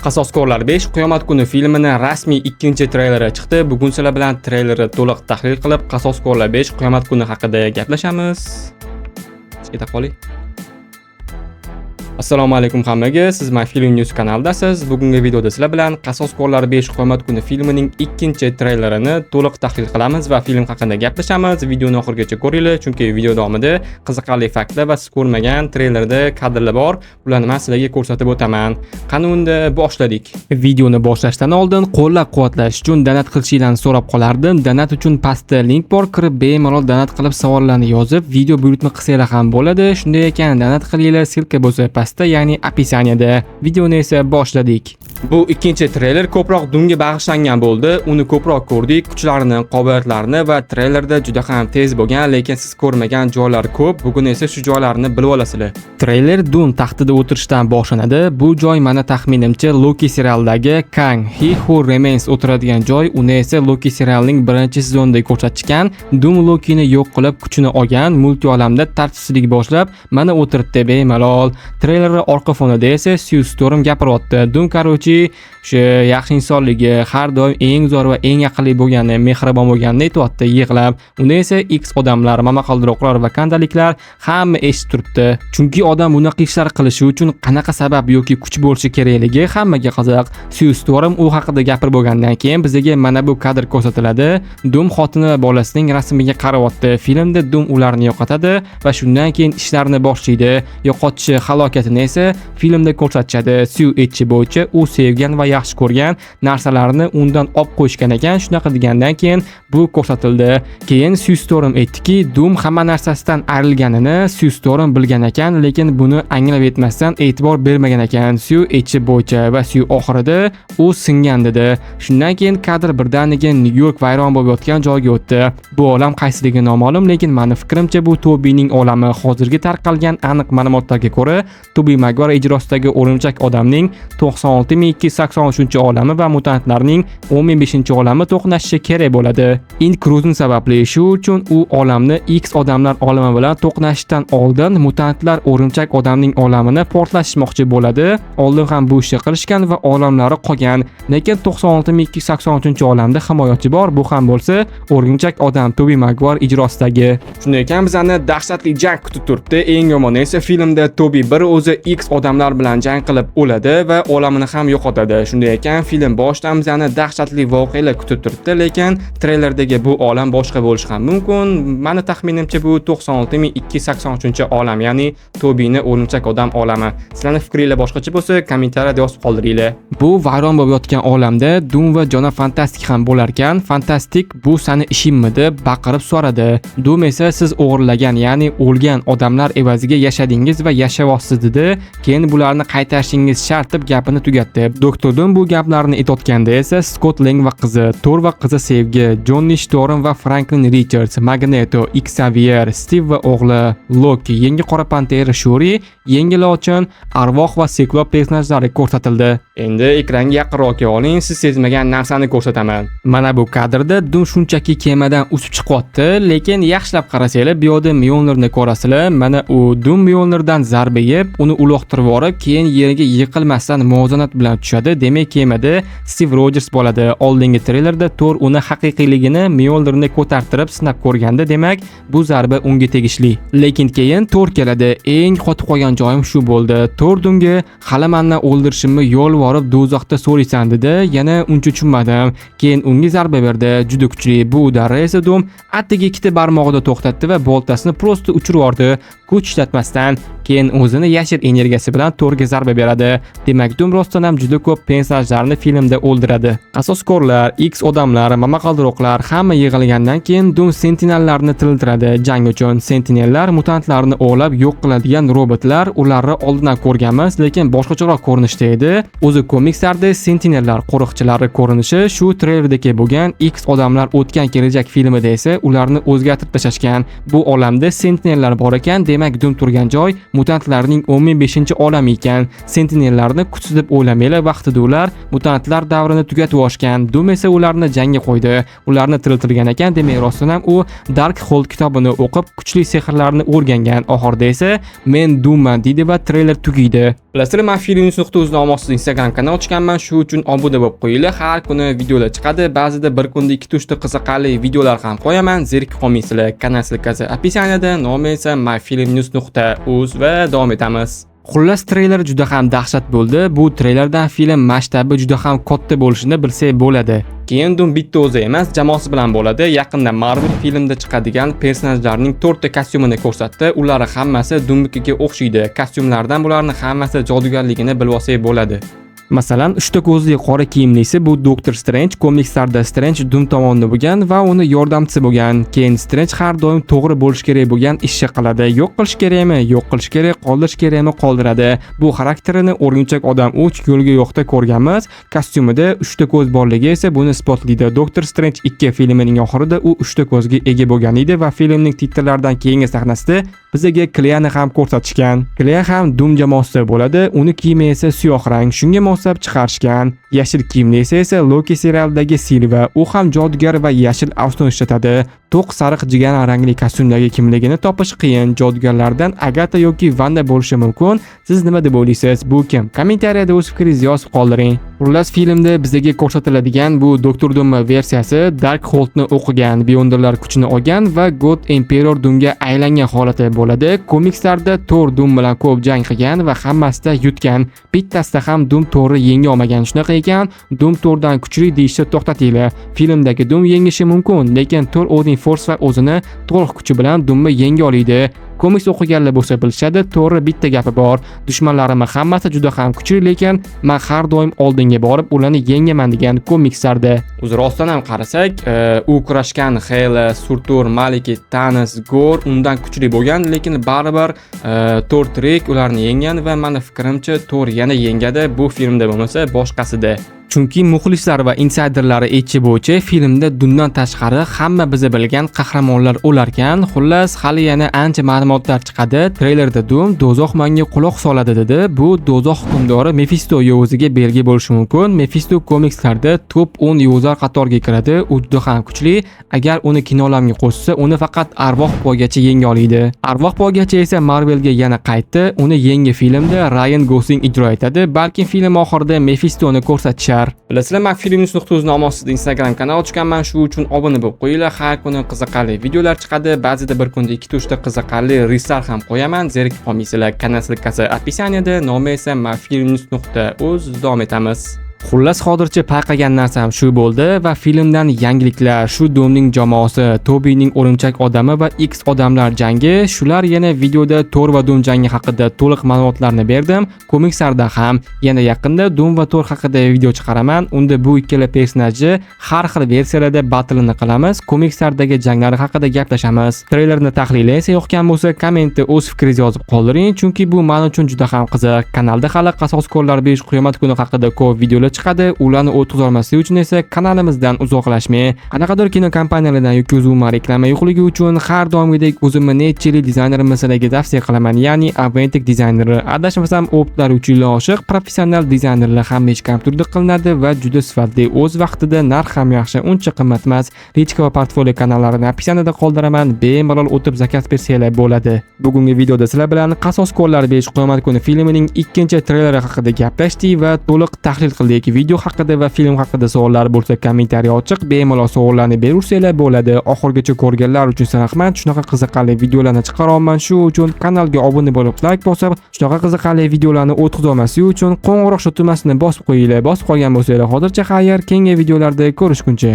Qasoskorlar 5 Qiyomat kuni filmining rasmiy ikkinchi treyleri chiqdi. Bugun sizlar bilan treylerni to'liq tahlil qilib, Qasoskorlar 5 Qiyomat kuni haqida gaplashamiz. Keta qoling. Assalomu alaykum hammaga. Siz My Film News kanalidasiz. Bugungi videoda sizlar bilan Qasoskorlar 5 Qiyomat kuni filmining ikkinchi treylerini to'liq tahlil qilamiz va film haqida gaplashamiz. Videoni oxirigacha ko'ringlar, chunki video davomida qiziqarli faktlar va siz ko'rmagan treylerda kadrlar bor. Ularni men sizlarga ko'rsatib o'taman. Qani unda boshladik. Videoni boshlashdan oldin qo'llab-quvvatlash uchun donat qilishinglarni so'rab qolardim. Donat uchun pastda link bor, kirib bemalol donat qilib savollarni yozib, video buyurtma qilsanglar ham bo'ladi. Shunday ekan, donat qilinglar, silka bo'lsa pastda, ya'ni opisaniyada. Videoni esa boshladik. Bu ikkinchi treyler ko'proq Doomga bag'ishlangan bo'ldi. Uni ko'proq ko'rdik, kuchlarini, qobiliyatlarini va treylerda juda ham tez bo'lgan, lekin siz ko'rmagan joylar ko'p. Bugun esa shu joylarni bilib olasizlar. Treyler Doom taxtida o'tirishdan boshlanadi. Bu joy meni taxminimcha Loki serialidagi Kang, He Who Remains o'tiradigan joy. Uni esa Loki serialining birinchi sezonida ko'rsatishgan. Doom Lokini yo'q qilib kuchini olgan, multi olamda tartibsizlik boshlab, mana o'tiribdi bemalol. Treyler orqa fonida esa Sue Storm gapiryapti. Doom qarochi o'sha yaxshi insonligi, har doim eng zo'r va eng aqlli bo'lgani, mehribon bo'lganini aytayapti yig'lab. Uni esa X odamlar, momaqaldiroqlar va kandaliklar hamma eshitib turibdi. Chunki odam bunaqa ishlar qilishi uchun qanaqa sabab yoki kuch bo'lishi kerakligi hammaga qiziq. Sue Storm u haqida gapirib bo'lgandan keyin bizga mana bu kadr ko'rsatiladi. Doom xotini va bolasining rasmiga qarayapti. Filmda Doom ularni yo'qotadi va shundan keyin ishlarni boshlaydi. Yo'qotishi halokatini esa filmda ko'rsatishadi. Sue aytishi bo'yicha u sevgan va yaxshi ko'rgan narsalarni undan olib qo'yishgan ekan. Shunaqa degandan keyin bu ko'rsatildi. Keyin Sue Storm aytdiki, Doom hamma narsasidan ayrilganini Sue Storm bilgan ekan, lekin buni anglab yetmasdan e'tibor bermagan ekan. Sue aytishi bo'yicha va Sue oxirida u singan dedi. Shundan keyin kadr birdaniga New York vayron bo'lib yotgan joyga o'tdi. Bu olam qaysiligi noma'lum, lekin meni fikrimcha bu Tobining olami. Hozirgi tarqalgan aniq ma'lumotlarga ko'ra, Tobey Maguire ijrosidagi o'limchak odamning 96283 olami va mutantlarning 15000 to'qnashishi kerak bo'ladi. Inkruzin sababli shu uchun u olamni X odamlar olami bilan to'qnashishdan oldin mutantlar o'rimchak odamning olamini portlatishmoqchi bo'ladi. Oldin ham bu ishni qilishgan va olamlari qolgan. Lekin 96283 olamda himoyachi bor. Bu ham bo'lsa o'rimchak odam Tobey Maguire ijrosidagi. Shunday ekan bizani dahshatli jang kutib turibdi. Eng yomoni esa filmda Tobey bir o'zi X odamlar bilan jang qilib o'ladi va olamini ham yo'qotadi. Shunday ekan, film boshidan bizani dahshatli voqealar kutib turibdi, lekin treylerdagi bu olam boshqa bo'lishi ham mumkin. Meni taxminimcha bu 96283 olam, ya'ni Tobeyni o'limchak odam olami. Sizlarning fikringiz boshqacha bo'lsa, kommentariyada yozib qoldiringlar. Bu vayron bo'lib yotgan olamda Doom va Jona Fantastik ham bo'lar ekan. Fantastik bu sani ishingmi deb baqirib so'radi. Doom esa siz o'g'irlagan, ya'ni o'lgan odamlar evaziga yashadingiz va yashayapsiz dedi. Keyin bularni qaytarishingiz shart deb gapini tugatdi. Doktor Doom bu gaplarni aytayotganda esa Scott Lang va qizi, Thor va qizi Sevgi, Johnny Storm va Franklin Richards, Magneto, Xavier, Steve va o'g'li Loki, yangi qora pantera Shuri, yangi lochin, arvoh va siklop personajlari ko'rsatildi. Endi ekranga yaqinroq oling, siz sezmagan narsani ko'rsataman. Mana bu kadrda Doom shunchaki kemadan usib chiqyapti, lekin yaxshilab qarasanglar, bu yerda Mjolnirni ko'rasizlar. Mana u Doom Mjolnirdan zarba yeb, uni uloqtirib yorib, keyin yerga yiqilmasdan muvozanat bilan tushadi. Demak, kemada Steve Rogers bo'ladi. Oldingi treylerda Thor uni haqiqiyligini Mjolnirni ko'tartirib sinab ko'rganda, demak, bu zarba unga tegishli. Lekin keyin Thor keladi. Eng qotib qolgan joyim shu bo'ldi. Thor Doomga hali menni o'ldirishimni yo'lvorib do'zaxda so'raysan dedi. Yana uncha tushunmadim. Keyin unga zarba berdi. Juda kuchli. Bu darra esa Doom attiga ikkita barmog'ida to'xtatdi va boltasini prosta uchirib yubordi. Kuch ishlatmasdan. Keyin o'zini yashil energiyasi bilan Thorga zarba beradi. Demak, Doom rostdan ham juda ko'p personajlarni filmda o'ldiradi. Qasoskorlar, X odamlar, momaqaldiroqlar hamma yig'ilgandan keyin Doom sentinellarni tiriltiradi jang uchun. Sentinellar mutantlarni o'lab yo'q qiladigan robotlar. Ularni oldindan ko'rganmiz, lekin boshqacharoq ko'rinishda edi. O'zi komikslarda sentinellar qo'riqchilari ko'rinishi shu treylerdagi bo'lgan. X odamlar o'tgan kelajak filmida esa ularni o'zgartirib tashlashgan. Bu olamda sentinellar bor ekan, demak Doom turgan joy mutantlarning 15-olami ekan. Sentinellarni kuchsiz deb o'ylamaylar, vaqtida ular mutantlar davrini tugatib olishgan. Doom esa ularni jangga qo'ydi. Ularni tiriltirgan ekan, demak rostdan ham u Darkhold kitobini o'qib, kuchli sehrlarni o'rgangan. Oxirida esa men Doomman deydi va treyler tugaydi. Bilasizlar, men filmnews.uz nomasiz Instagram kanal ochganman, shu uchun obuna bo'lib qo'yinglar. Har kuni videolar chiqadi. Ba'zida bir kunda 2-3 ta qiziqarli videolar ham qo'yaman. Zerikib qolmaysizlar. Kanal silkasi описаниеda, nomi esa myfilmnews.uz va davom etamiz. Xullas, treyler juda ham dahshat bo'ldi. Bu treylerdan film masshtabi juda ham katta bo'lishini bilsak bo'ladi. Keyin Doom bitta o'zi emas, jamoasi bilan bo'ladi. Yaqinda Marvel filmida chiqadigan personajlarning 4 ta kostyumini ko'rsatdi. Ular hammasi Doomnikiga o'xshaydi. Kostyumlardan bularning hammasi jodugarligini bilib olsak bo'ladi. Masalan, 3 ta ko'zli qora kiyimlisi bu Doctor Strange, komikslarda Strange Doom tomonidan bo'lgan va uni yordamchisi bo'lgan. Keyin Strange har doim to'g'ri bo'lish kerak bo'lgan ishni qiladi. Yo'q qilish kerakmi? Yo'q qilish kerak, qoldirish kerakmi? Qoldiradi. Bu xarakterini o'rgimchak odam 3 yo'lga yo'qda ko'rganmiz. Kostyumida 3 ta ko'z borligi esa buni isbotlaydi. Doctor Strange 2 filmining oxirida u 3 ta ko'zga ega bo'lgan edi va filmning titrlaridan keyingi sahnasida bizga Clea'ni ham ko'rsatishgan. Clea ham Doom jamoasida bo'ladi. Uni kiyimi esa siyoh rang. Shunga moslab chiqarishgan. Yashil kiyimli esa Loki serialidagi Silva. U ham jodugar va yashil afson ishlatadi. To'q sariq jigana rangli kostyumdagi kimligini topish qiyin. Jodugarlardan Agatha yoki Wanda bo'lishi mumkin. Siz nima deb o'ylaysiz? Bu kim? Kommentariyada o'z fikringizni yozib qoldiring. Xullas, filmda bizga ko'rsatiladigan bu Doktor Doom versiyasi Darkholdni o'qigan, Beyonderlar kuchini olgan va God Emperor Doomga aylangan holati bo'ladi. Komikslarda Thor Doom bilan ko'p jang qilgan va hammasida yutgan. Bittasida ham Doom Thorni yenga olmagan. Shunaqa ekan, Doom Thordan kuchli deyishni to'xtatinglar. Filmdagi Doom yengishi mumkin, lekin Thor o'zining force va o'zini to'liq kuchi bilan Doomni yenga oladi. Komiks o'qiganlar bo'lsa bilishadi, to'g'ri bitta gapi bor. Dushmanlarim hammasi juda ham kuchli, lekin men har doim oldinga borib ularni yengaman degan komikslarda. O'zi rostdan ham qarasak, u kurashgan Hela, Surtur, Maliki, Thanos, Gor undan kuchli bo'lgan, lekin baribir Thor tirik ularni yengan va meni fikrimcha Thor yana yengadi, bu filmda bo'lmasa boshqasida. Chunki muxlislar va insiderlar aytishi bo'yicha filmda Doomdan tashqari hamma bizni bilgan qahramonlar o'larkan. Xullas, hali yana ancha ma'lumotlar chiqadi. Treylerda Doom do'zax menga quloq soladi dedi. Bu do'zax hukmdori Mephisto yuziga belgi bo'lishi mumkin. Mephisto komikslarda top 10 yuzlar qatoriga kiradi. U juda ham kuchli. Agar uni kinolarga qo'shsa, uni faqat arvoh poygachi yenga oladi. Arvoh poygachi esa Marvelga yana qaytdi. Uni yangi filmda Ryan Gosling ijro etadi. Balki film oxirida Mephistoni ko'rsatishar. Bilasizlar, men filmnews.uz nomasiz Instagram kanal ochganman, shu uchun obuna bo'lib qo'yinglar. Har kuni qiziqarli videolar chiqadi. Ba'zida bir kunda 2-3 ta qiziqarli reelslar ham qo'yaman. Zerikib qolmaysizlar. Kanal silkasi описаниеda, nomi esa myfilmnews.uz. Davom etamiz. Xullas, hozircha payqagan narsam shu bo'ldi va filmdan yangiliklar, shu Doomning jamoasi, Tobining o'rimchak odami va X odamlar jangi, shular yana videoda Thor va Doom jangi haqida to'liq ma'lumotlarni berdim. Komikslarda ham yana yaqinda Doom va Thor haqida video chiqaraman. Unda bu ikkala personajni har xil versiyalarda battlini qilamiz. Komikslardagi janglar haqida gaplashamiz. Treylerni tahlillaysa yoqgan bo'lsa, kommentda o'z fikringizni yozib qoldiring, chunki bu men uchun juda ham qiziq. Kanalda hali Qasoskorlar 5 qiyomat kuni haqida ko'p videolar chiqadi. Ularni o'tkaza olmaslik uchun esa kanalimizdan uzoqlashmang. Qanaqadir kino kompaniyalardan yoki o'zimga reklama yo'qligi uchun har doimgidek o'zimni necha yil dizayner masalaga tavsiya qilaman, ya'ni Aventic dizayneri. Adashmasam, optlar uchun oshiq professional dizaynerlar ham hech kam turda qilinadi va juda sifatli. O'z vaqtida narx ham yaxshi, uncha qimmat emas. Lichka va portfolio kanallarini opisiyanida qoldiraman. Bemalol o'tib zakaz bersanglar bo'ladi. Bugungi videoda sizlar bilan Qasoskorlar 5 qiyomat kuni filmining ikkinchi treyleri haqida gaplashdik va to'liq tahlil qildik. Video haqida va film haqida savollar bo'lsa, kommentariy ochiq, bemalol savollarni beraversanglar bo'ladi. Oxirgacha ko'rganlar uchun rahmat. Shunaqa qiziqarli videolarni chiqaroman. Shu uchun kanalga obuna bo'lib, like bosib, shunaqa qiziqarli videolarni o'tkaza olmaslik uchun qo'ng'iroq tugmasini bosib qo'yinglar. Bosib qolgan bo'lsanglar, hozircha xayr, keyingi videolarda ko'rishguncha.